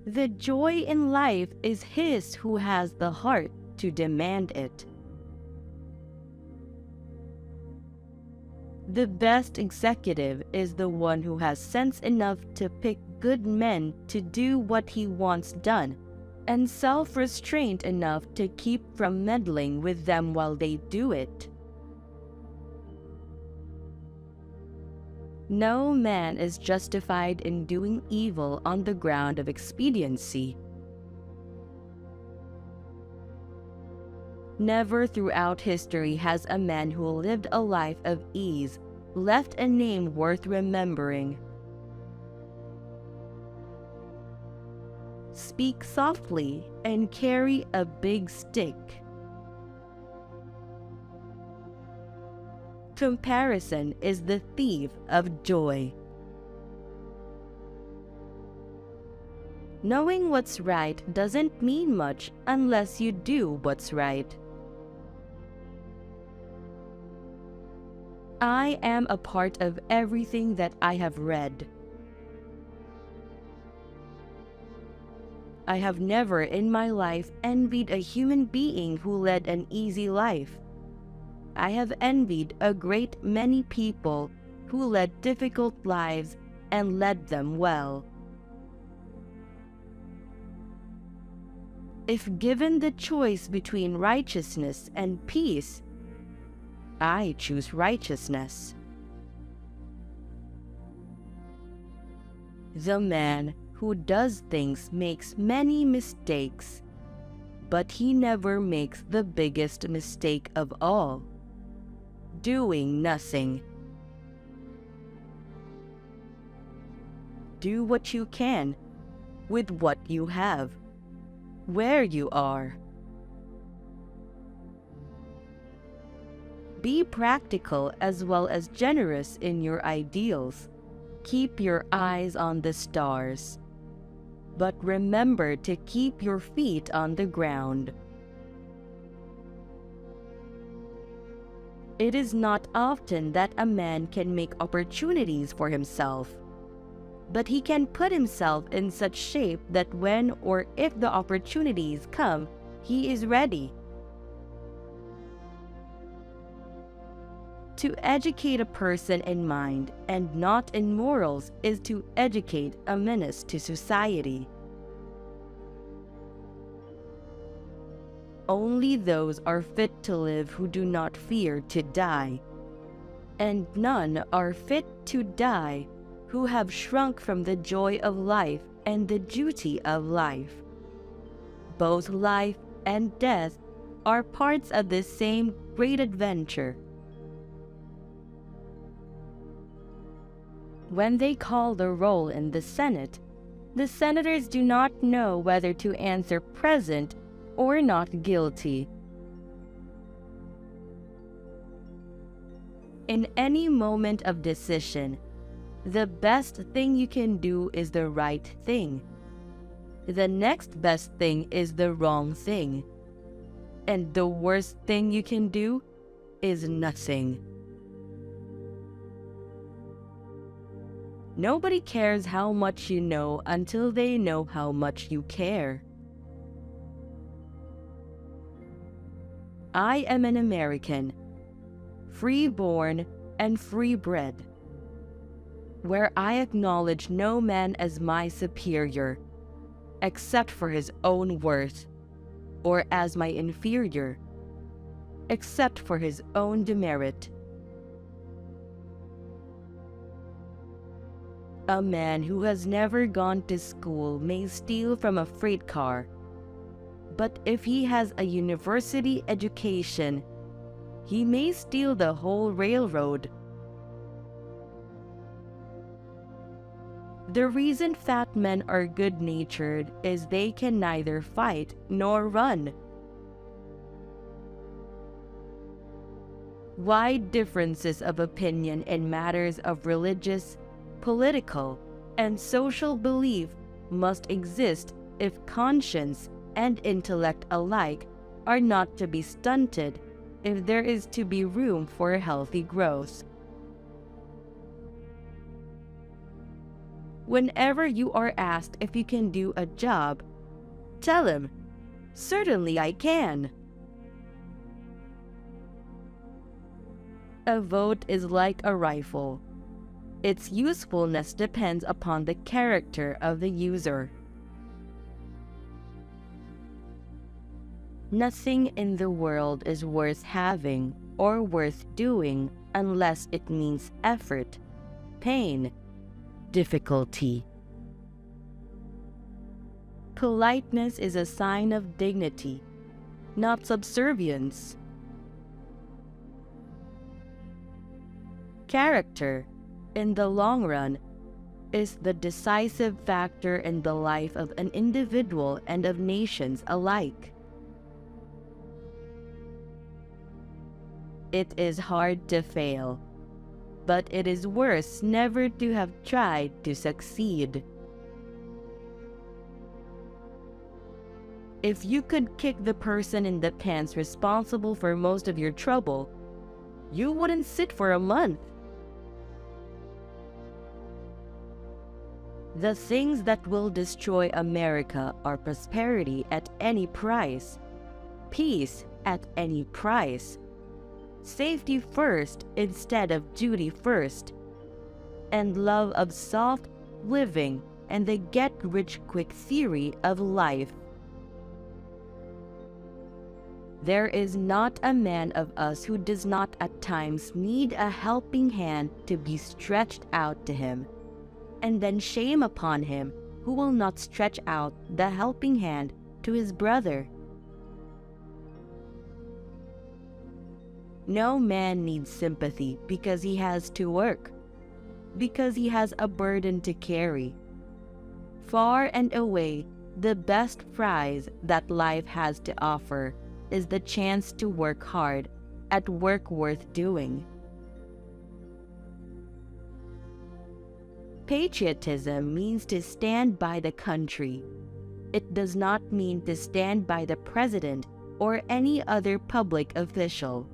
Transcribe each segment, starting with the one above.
The joy in life is his who has the heart to demand it. The best executive is the one who has sense enough to pick good men to do what he wants done, and self-restraint enough to keep from meddling with them while they do it. No man is justified in doing evil on the ground of expediency. Never throughout history has a man who lived a life of ease left a name worth remembering. Speak softly and carry a big stick. Comparison is the thief of joy. Knowing what's right doesn't mean much unless you do what's right. I am a part of everything that I have read. I have never in my life envied a human being who led an easy life. I have envied a great many people who led difficult lives and led them well. If given the choice between righteousness and peace, I choose righteousness. The man who does things makes many mistakes, but he never makes the biggest mistake of all: doing nothing. Do what you can with what you have, where you are. Be practical as well as generous in your ideals. Keep your eyes on the stars, but remember to keep your feet on the ground. It is not often that a man can make opportunities for himself, but he can put himself in such shape that when or if the opportunities come, he is ready. To educate a person in mind and not in morals is to educate a menace to society. Only those are fit to live who do not fear to die, and none are fit to die who have shrunk from the joy of life and the duty of life. Both life and death are parts of the same great adventure. When they call the roll in the Senate, the senators do not know whether to answer present or not guilty. In any moment of decision, the best thing you can do is the right thing. The next best thing is the wrong thing. And the worst thing you can do is nothing. Nobody cares how much you know until they know how much you care. I am an American, free-born and free-bred, where I acknowledge no man as my superior, except for his own worth, or as my inferior, except for his own demerit. A man who has never gone to school may steal from a freight car, but if he has a university education, he may steal the whole railroad. The reason fat men are good-natured is they can neither fight nor run. Wide differences of opinion in matters of religious, political, and social belief must exist if conscience and intellect alike are not to be stunted, if there is to be room for healthy growth. Whenever you are asked if you can do a job, tell him, "Certainly I can." A vote is like a rifle. Its usefulness depends upon the character of the user. Nothing in the world is worth having or worth doing unless it means effort, pain, difficulty. Politeness is a sign of dignity, not subservience. Character, in the long run, is the decisive factor in the life of an individual and of nations alike. It is hard to fail, but it is worse never to have tried to succeed. If you could kick the person in the pants responsible for most of your trouble, you wouldn't sit for a month. The things that will destroy America are prosperity at any price, peace at any price, safety first instead of duty first, and love of soft living and the get-rich-quick theory of life. There is not a man of us who does not at times need a helping hand to be stretched out to him, and then shame upon him who will not stretch out the helping hand to his brother. No man needs sympathy because he has to work, because he has a burden to carry. Far and away, the best prize that life has to offer is the chance to work hard at work worth doing. Patriotism means to stand by the country. It does not mean to stand by the president or any other public official.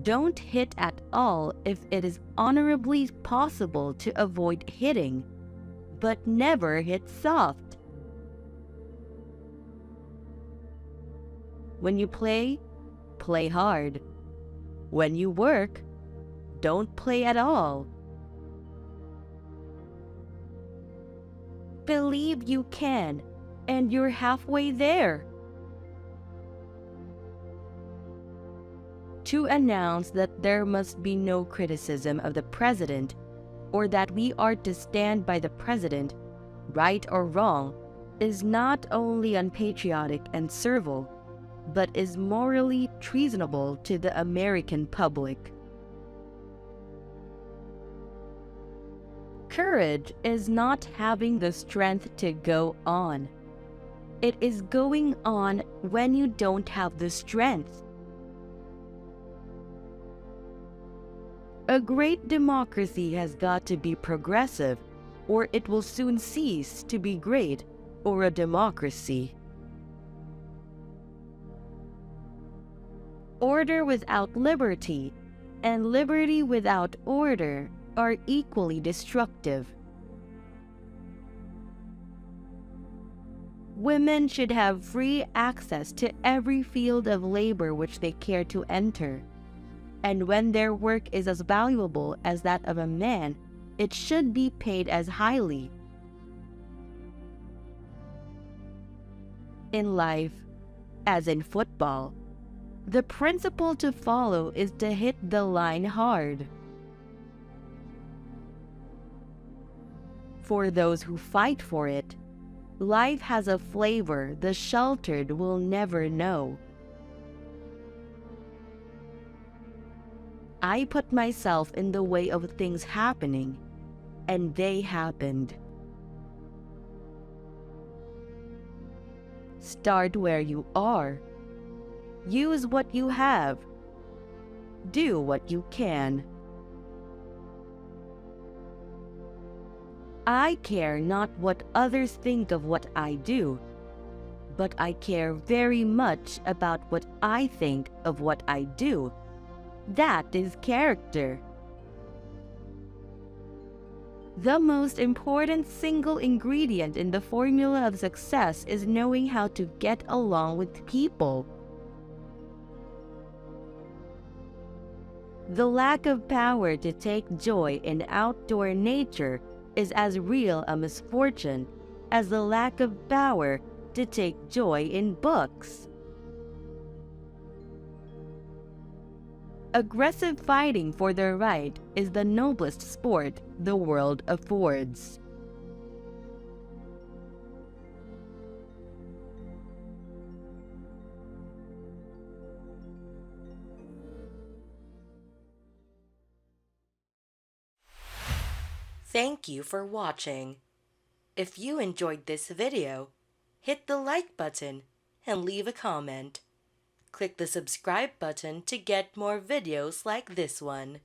Don't hit at all if it is honorably possible to avoid hitting, but never hit soft. When you play, play hard. When you work, don't play at all. Believe you can, and you're halfway there. To announce that there must be no criticism of the president, or that we are to stand by the president, right or wrong, is not only unpatriotic and servile, but is morally treasonable to the American public. Courage is not having the strength to go on. It is going on when you don't have the strength. A great democracy has got to be progressive, or it will soon cease to be great or a democracy. Order without liberty and liberty without order are equally destructive. Women should have free access to every field of labor which they care to enter, and when their work is as valuable as that of a man, it should be paid as highly. In life, as in football, the principle to follow is to hit the line hard. For those who fight for it, life has a flavor the sheltered will never know. I put myself in the way of things happening, and they happened. Start where you are. Use what you have. Do what you can. I care not what others think of what I do, but I care very much about what I think of what I do. That is character. The most important single ingredient in the formula of success is knowing how to get along with people. The lack of power to take joy in outdoor nature is as real a misfortune as the lack of power to take joy in books. Aggressive fighting for their right is the noblest sport the world affords. Thank you for watching. If you enjoyed this video, hit the like button and leave a comment. Click the subscribe button to get more videos like this one.